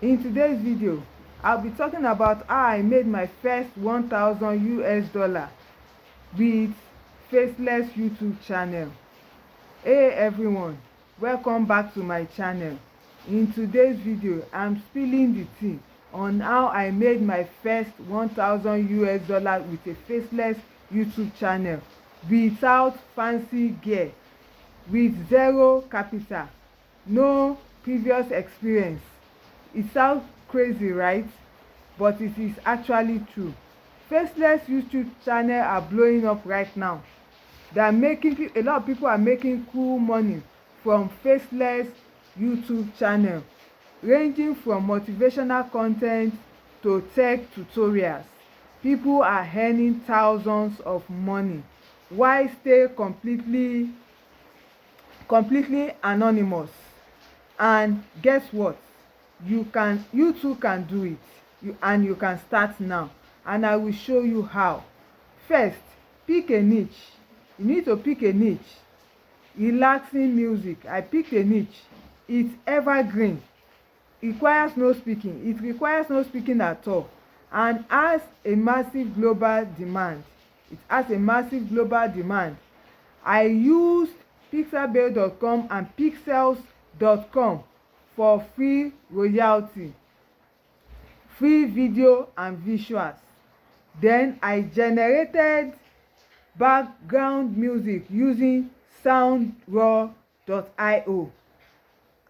In today's video, I'll be talking about how I made my first $1,000 with Faceless YouTube channel. Hey everyone, welcome back to my channel. In today's video, I'm spilling the tea on how I made my first $1,000 with a Faceless YouTube channel without fancy gear, with zero capital, no previous experience. It sounds crazy, right? But it is actually true. Faceless YouTube channel are blowing up right now. They are making, a lot of people are making cool money from Faceless YouTube channel, ranging from motivational content to tech tutorials. People are earning thousands of money while stay completely anonymous. And guess what? You too can do it. You can start now, and I will show you how. First, pick a niche. You need to pick a niche. Relaxing music, I picked a niche. It's evergreen. It requires no speaking at all, and has a massive global demand. I used pixabay.com and pixels.com for free royalty, free video and visuals. Then I generated background music using soundraw.io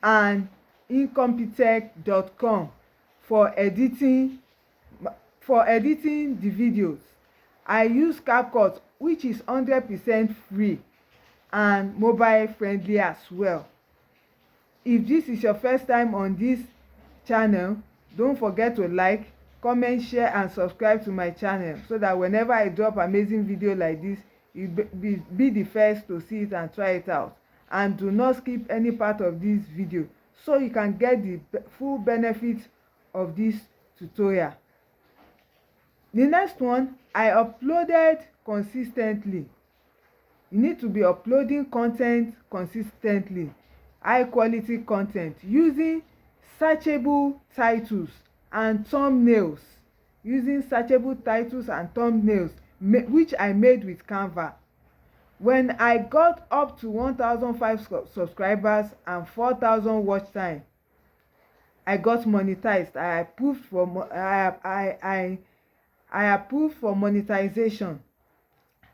and incompetech.com for editing the videos. I use CapCut, which is 100% free and mobile friendly as well. If this is your first time on this channel, don't forget to like, comment, share and subscribe to my channel so that whenever I drop amazing video like this, you'll be the first to see it and try it out. And do not skip any part of this video so you can get the full benefit of this tutorial. The next one, I uploaded consistently. You need to be uploading content consistently, high quality content, using searchable titles and thumbnails, which I made with Canva. When I got up to 1,005 subscribers and 4,000 watch time, I got monetized. I approved for monetization,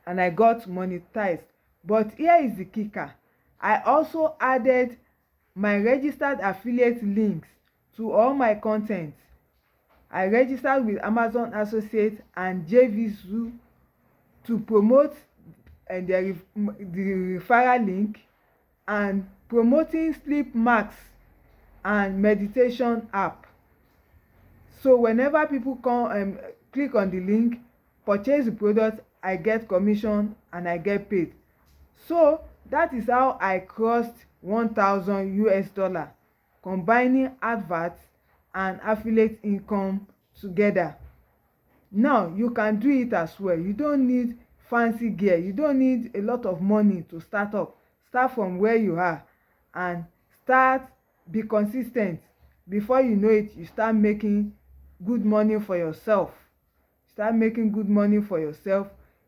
and I got monetized. But here is the kicker. I also added my registered affiliate links to all my content. I registered with Amazon Associates and JVZoo to promote the referral link, and promoting sleep masks and meditation app. So whenever people come click on the link, purchase the product, I get commission and I get paid. So that is how I crossed $1,000, combining adverts and affiliate income together. Now you can do it as well. You don't need fancy gear. You don't need a lot of money to start up. Start from where you are and be consistent. Before you know it, you start making good money for yourself.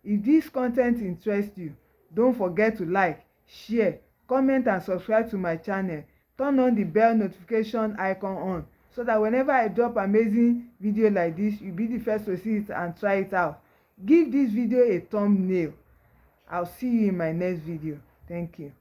If this content interests you, don't forget to like, share, comment and subscribe to my channel. Turn on the bell notification icon on so that whenever I drop amazing video like this, you'll be the first to see it and try it out. Give this video a thumbnail. I'll see you in my next video. Thank you.